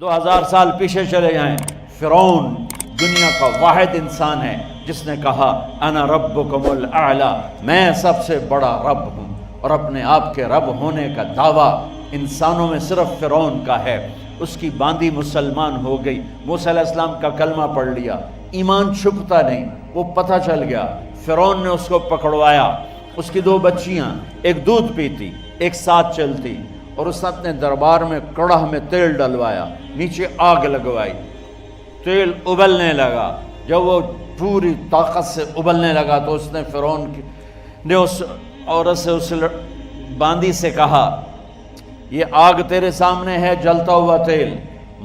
2000 سال پیچھے چلے جائیں، فرعون دنیا کا واحد انسان ہے جس نے کہا انا ربکم الاعلی، میں سب سے بڑا رب ہوں، اور اپنے آپ کے رب ہونے کا دعویٰ انسانوں میں صرف فرعون کا ہے۔ اس کی باندی مسلمان ہو گئی، موسیٰ علیہ السلام کا کلمہ پڑھ لیا، ایمان چھپتا نہیں، وہ پتہ چل گیا۔ فرعون نے اس کو پکڑوایا، اس کی 2 بچیاں، ایک دودھ پیتی ایک ساتھ چلتی، اور اس نے اپنے دربار میں کڑاہ میں تیل ڈلوایا، نیچے آگ لگوائی، تیل ابلنے لگا۔ جب وہ پوری طاقت سے ابلنے لگا تو اس نے فرعون نے اس عورت سے، اس باندی سے کہا یہ آگ تیرے سامنے ہے، جلتا ہوا تیل،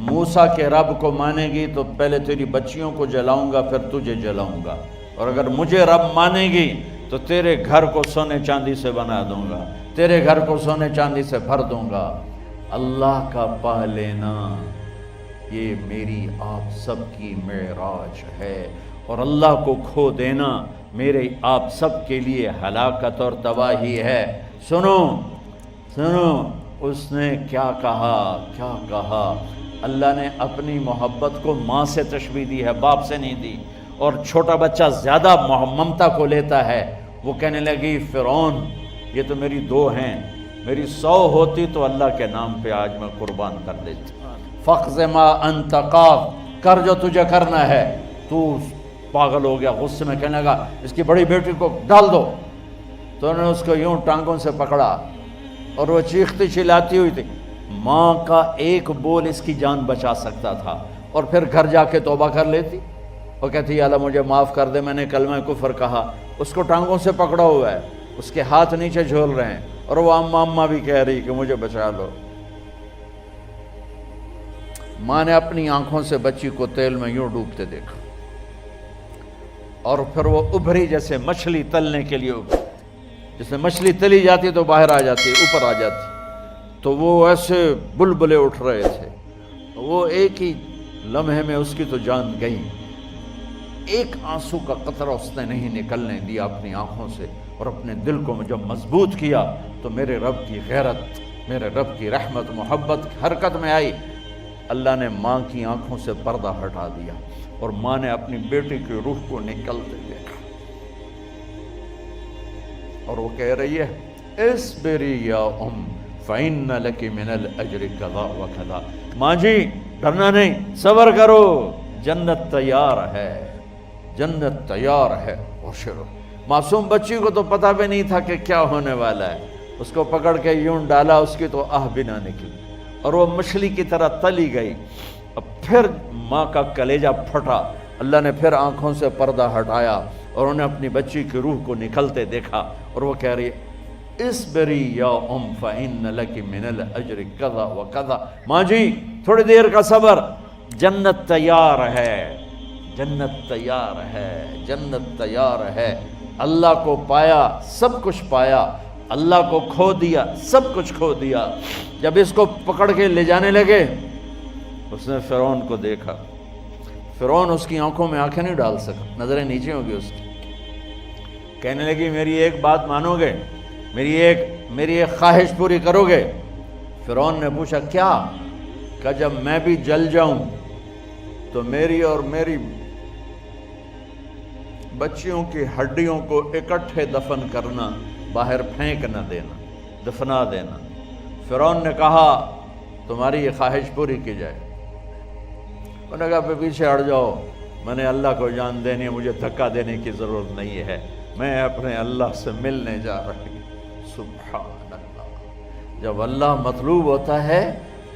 موسیٰ کے رب کو مانے گی تو پہلے تیری بچیوں کو جلاؤں گا، پھر تجھے جلاؤں گا، اور اگر مجھے رب مانے گی تو تیرے گھر کو سونے چاندی سے بنا دوں گا، تیرے گھر کو سونے چاندی سے بھر دوں گا۔ اللہ کا پا لینا یہ میری آپ سب کی معراج ہے، اور اللہ کو کھو دینا میرے آپ سب کے لیے ہلاکت اور تباہی ہے۔ سنو سنو، اس نے کیا کہا؟ اللہ نے اپنی محبت کو ماں سے تشبیہ دی ہے، باپ سے نہیں دی، اور چھوٹا بچہ زیادہ ممتا کو لیتا ہے۔ وہ کہنے لگی فرعون یہ تو میری 2 ہیں، میری 100 ہوتی تو اللہ کے نام پہ آج میں قربان کر دیتی۔ فَقْضِ مَا أَنْتَ قَاضٍ، کر جو تجھے کرنا ہے۔ تو پاگل ہو گیا، غصے میں کہنے لگا اس کی بڑی بیٹی کو ڈال دو۔ تو انہوں نے اس کو یوں ٹانگوں سے پکڑا، اور وہ چیختی چلاتی ہوئی تھی۔ ماں کا ایک بول اس کی جان بچا سکتا تھا، اور پھر گھر جا کے توبہ کر لیتی، اور کہتی یا اللہ مجھے معاف کر دے، میں نے کلمہ کفر کہا۔ اس کو ٹانگوں سے پکڑا ہوا ہے، اس کے ہاتھ نیچے جھول رہے ہیں، اور وہ اماں بھی کہہ رہی کہ مجھے بچا لو۔ ماں نے اپنی آنکھوں سے بچی کو تیل میں یوں ڈوبتے دیکھا، اور پھر وہ ابھری جیسے مچھلی تلنے کے لیے ابھری، جیسے مچھلی تلی جاتی تو باہر آ جاتی، اوپر آ جاتی، تو وہ ایسے بلبلے اٹھ رہے تھے۔ وہ ایک ہی لمحے میں اس کی تو جان گئی، ایک آنسو کا قطرہ اس نے نہیں نکلنے دیا اپنی آنکھوں سے، اور اپنے دل کو جب مضبوط کیا تو میرے رب کی غیرت، میرے رب کی رحمت محبت حرکت میں آئی۔ اللہ نے ماں کی آنکھوں سے پردہ ہٹا دیا، اور ماں نے اپنی بیٹی کی روح کو نکلتے دیکھا، اور وہ کہہ رہی ہے اصبری یا ام فإن لک من الأجر کذا وکذا، ماں جی ڈرنا نہیں، صبر کرو، جنت تیار ہے، جنت تیار ہے۔ وشرو، معصوم بچی کو تو پتہ بھی نہیں تھا کہ کیا ہونے والا ہے، اس کو پکڑ کے یوں ڈالا، اس کی تو آہ بھی نہ نکلی، اور وہ مچھلی کی طرح تلی گئی۔ اب پھر ماں کا کلیجہ پھٹا، اللہ نے پھر آنکھوں سے پردہ ہٹایا، اور انہیں اپنی بچی کی روح کو نکلتے دیکھا، اور وہ کہہ رہی ہے اصبری یا ام فإن لک من الأجر کذا وکذا، ماں جی تھوڑی دیر کا صبر، جنت تیار ہے، جنت تیار ہے، جنت تیار ہے۔ اللہ کو پایا سب کچھ پایا، اللہ کو کھو دیا سب کچھ کھو دیا۔ جب اس کو پکڑ کے لے جانے لگے، اس نے فرعون کو دیکھا، فرعون اس کی آنکھوں میں آنکھیں نہیں ڈال سکا، نظریں نیچے ہو گئی اس کی۔ کہنے لگی میری ایک بات مانو گے، میری ایک خواہش پوری کرو گے؟ فرعون نے پوچھا کیا؟ کہ جب میں بھی جل جاؤں تو میری اور میری بچیوں کی ہڈیوں کو اکٹھے دفن کرنا، باہر پھینک نہ دینا، دفنا دینا۔ فرعون نے کہا تمہاری یہ خواہش پوری کی جائے۔ انہوں نے کہا پیچھے ہٹ جاؤ، میں نے اللہ کو جان دینی ہے، مجھے دھکا دینے کی ضرورت نہیں ہے، میں اپنے اللہ سے ملنے جا رہی ہوں۔ سبحان اللہ، جب اللہ مطلوب ہوتا ہے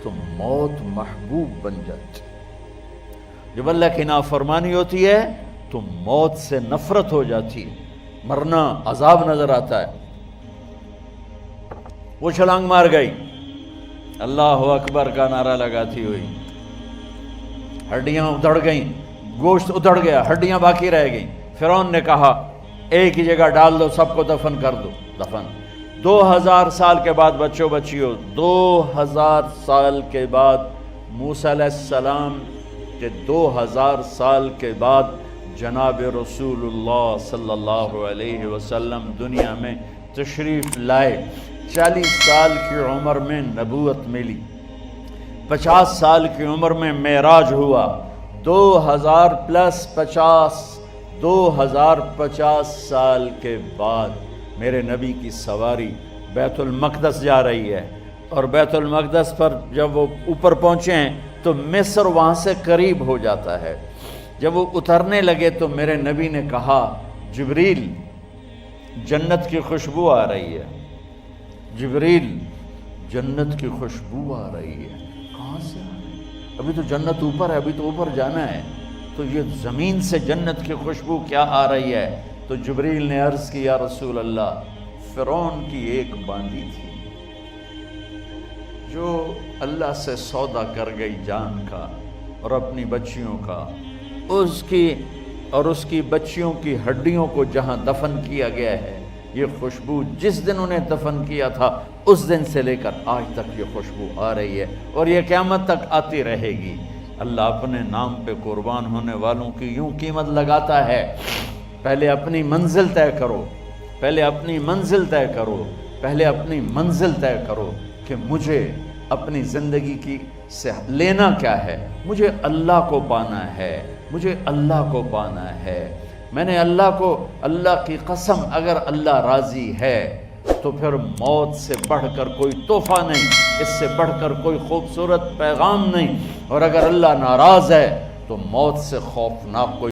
تو موت محبوب بن جاتی، جب اللہ کی نافرمانی ہوتی ہے تو موت سے نفرت ہو جاتی، مرنا عذاب نظر آتا ہے۔ وہ چھلانگ مار گئی، اللہ اکبر کا نعرہ لگاتی ہوئی، ہڈیاں ادھڑ گئیں، گوشت ادھڑ گیا، ہڈیاں باقی رہ گئیں۔ فرعون نے کہا ایک ہی جگہ ڈال دو، سب کو دفن کر دو، دفن۔ 2000 سال کے بعد بچوں بچیوں، 2000 سال کے بعد موسیٰ علیہ السلام کے 2000 سال کے بعد جناب رسول اللہ صلی اللہ علیہ وسلم دنیا میں تشریف لائے۔ 40 سال کی عمر میں نبوت ملی، 50 سال کی عمر میں معراج ہوا، 2000 پلس 50 2050 سال کے بعد میرے نبی کی سواری بیت المقدس جا رہی ہے، اور بیت المقدس پر جب وہ اوپر پہنچے ہیں تو مصر وہاں سے قریب ہو جاتا ہے۔ جب وہ اترنے لگے تو میرے نبی نے کہا جبریل جنت کی خوشبو آ رہی ہے، جبریل جنت کی خوشبو آ رہی ہے۔ کہاں سے آ رہی ہے؟ ابھی تو جنت اوپر ہے، ابھی تو اوپر جانا ہے، تو یہ زمین سے جنت کی خوشبو کیا آ رہی ہے؟ تو جبریل نے عرض کی یا رسول اللہ، فرعون کی ایک باندی تھی جو اللہ سے سودا کر گئی جان کا اور اپنی بچیوں کا، اس کی بچیوں کی ہڈیوں کو جہاں دفن کیا گیا ہے، یہ خوشبو جس دن انہیں دفن کیا تھا اس دن سے لے کر آج تک یہ خوشبو آ رہی ہے اور یہ قیامت تک آتی رہے گی۔ اللہ اپنے نام پہ قربان ہونے والوں کی یوں قیمت لگاتا ہے، پہلے اپنی منزل طے کرو، پہلے اپنی منزل طے کرو، پہلے اپنی منزل طے کرو کہ مجھے اپنی زندگی کی سے لینا کیا ہے۔ مجھے اللہ کو پانا ہے، مجھے اللہ کو پانا ہے۔ میں نے اللہ کی قسم، اگر اللہ راضی ہے تو پھر موت سے بڑھ کر کوئی تحفہ نہیں، اس سے بڑھ کر کوئی خوبصورت پیغام نہیں، اور اگر اللہ ناراض ہے تو موت سے خوفناک کوئی